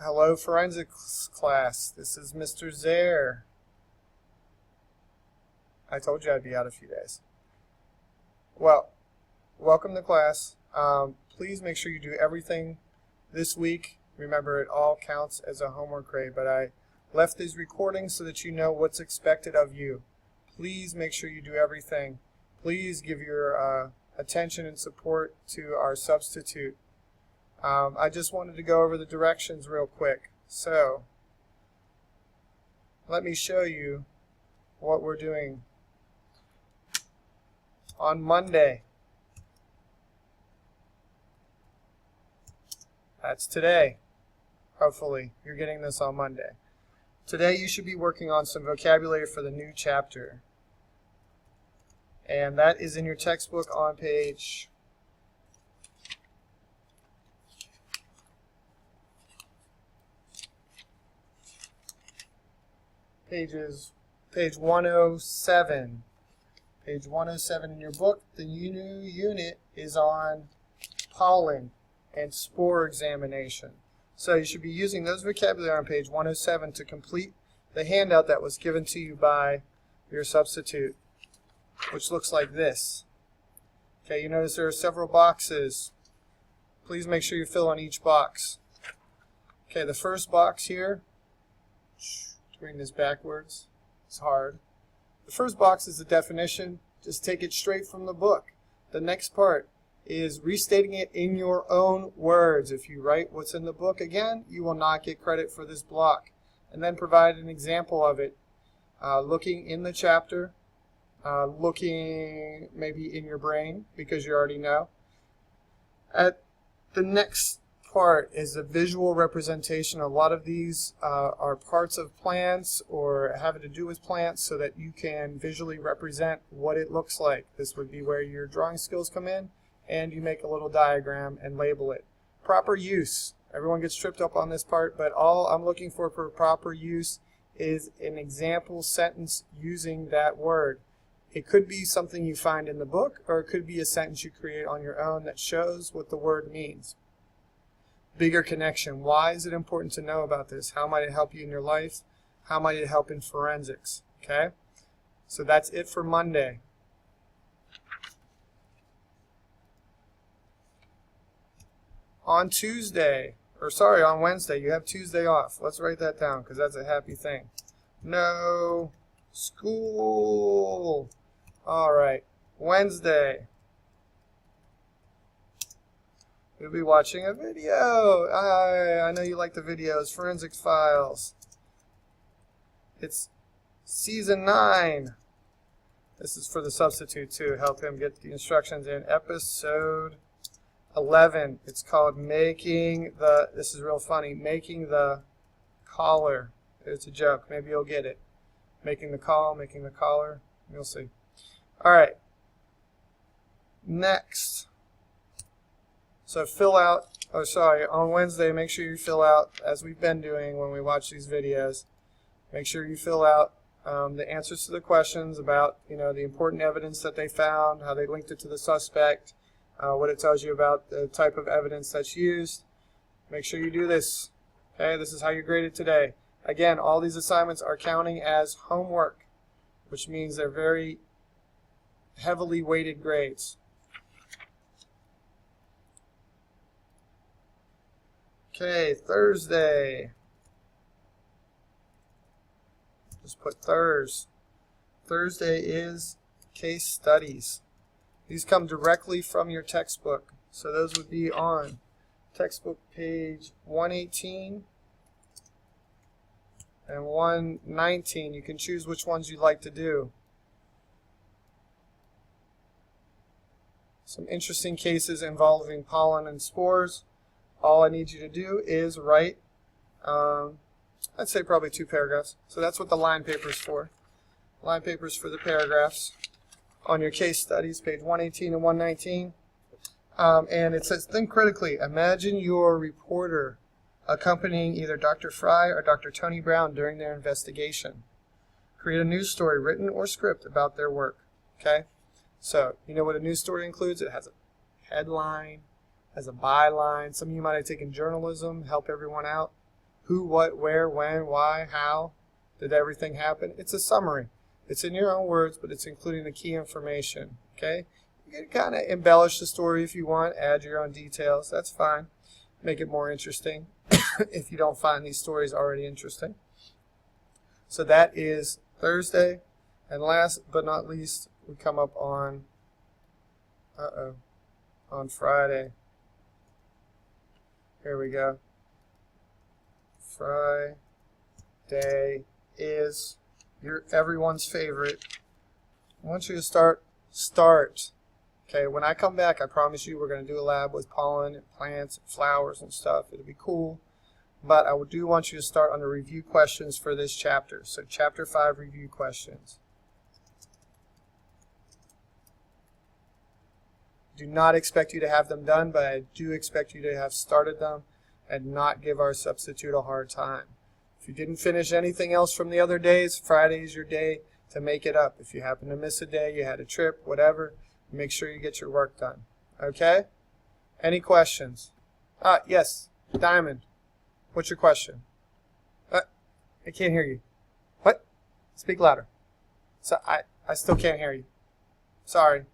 Hello, forensics class. This is Mr. Zaire. I told you I'd be out a few days. Well, welcome to class. Please make sure you do everything this week. Remember, it all counts as a homework grade, but I left these recordings so that you know what's expected of you. Please make sure you do everything. Please give your attention and support to our substitute. I just wanted to go over the directions real quick. So, let me show you what we're doing. On Monday, that's today. Hopefully, you're getting this on Monday. Today, you should be working on some vocabulary for the new chapter. And that is in your textbook on page page 107. Page 107 in your book. The new unit is on pollen and spore examination. So you should be using those vocabulary on page 107 to complete the handout that was given to you by your substitute, which looks like this. Okay, you notice there are several boxes. Please make sure you fill on each box. Okay, the first box here, doing this backwards, it's hard. The first box is the definition. Just take it straight from the book. The next part is restating it in your own words. If you write what's in the book again, you will not get credit for this block. And then provide an example of it, looking in the chapter, looking maybe in your brain, because you already know. At the next part is a visual representation. A lot of these are parts of plants or having to do with plants so that you can visually represent what it looks like. This would be where your drawing skills come in, and you make a little diagram and label it. Proper use. Everyone gets tripped up on this part, but all I'm looking for proper use is an example sentence using that word. It could be something you find in the book, or it could be a sentence you create on your own that shows what the word means. Bigger connection. Why is it important to know about this? How might it help you in your life? How might it help in forensics? Okay? So that's it for Monday. On Wednesday, you have Tuesday off. Let's write that down because that's a happy thing. No school. All right. Wednesday. We'll be watching a video. I know you like the videos. Forensics Files. It's season 9. This is for the substitute too. Help him get the instructions in. Episode 11. It's called Making the, this is real funny, Making the Collar. It's a joke. Maybe you'll get it. Making the call, making the collar. You'll see. All right. Next. So fill out, on Wednesday, make sure you fill out, as we've been doing when we watch these videos, make sure you fill out the answers to the questions about, the important evidence that they found, how they linked it to the suspect, what it tells you about the type of evidence that's used. Make sure you do this. Okay, this is how you grade it today. Again, all these assignments are counting as homework, which means they're very heavily weighted grades. Okay, Thursday. Just put Thurs. Thursday is case studies. These come directly from your textbook. So those would be on textbook page 118 and 119. You can choose which ones you'd like to do. Some interesting cases involving pollen and spores. All I need you to do is write, I'd say probably 2 paragraphs. So that's what the line paper is for. Line paper is for the paragraphs on your case studies, page 118 and 119. And it says, think critically. Imagine your reporter accompanying either Dr. Fry or Dr. Tony Brown during their investigation. Create a news story, written or script, about their work. Okay? So, you know what a news story includes? It has a headline, has a byline. Some of you might have taken journalism, help everyone out. who, what, where, when, why, how did everything happen. It's a summary. It's in your own words, but it's including the key information. Okay? You can kind of embellish the story if you want, add your own details. That's fine. Make it more interesting if you don't find these stories already interesting. So that is Thursday. And last but not least, we come up on Friday. Here we go. Friday is everyone's favorite. I want you to start. Okay, when I come back, I promise you we're going to do a lab with pollen and plants and flowers and stuff. It'll be cool. But I do want you to start on the review questions for this chapter. So chapter 5 review questions. Do not expect you to have them done, but I do expect you to have started them and not give our substitute a hard time. If you didn't finish anything else from the other days, Friday is your day to make it up. If you happen to miss a day, you had a trip, whatever, make sure you get your work done. Okay? Any questions? Yes, Diamond. What's your question? I can't hear you. What? Speak louder. So I still can't hear you. Sorry.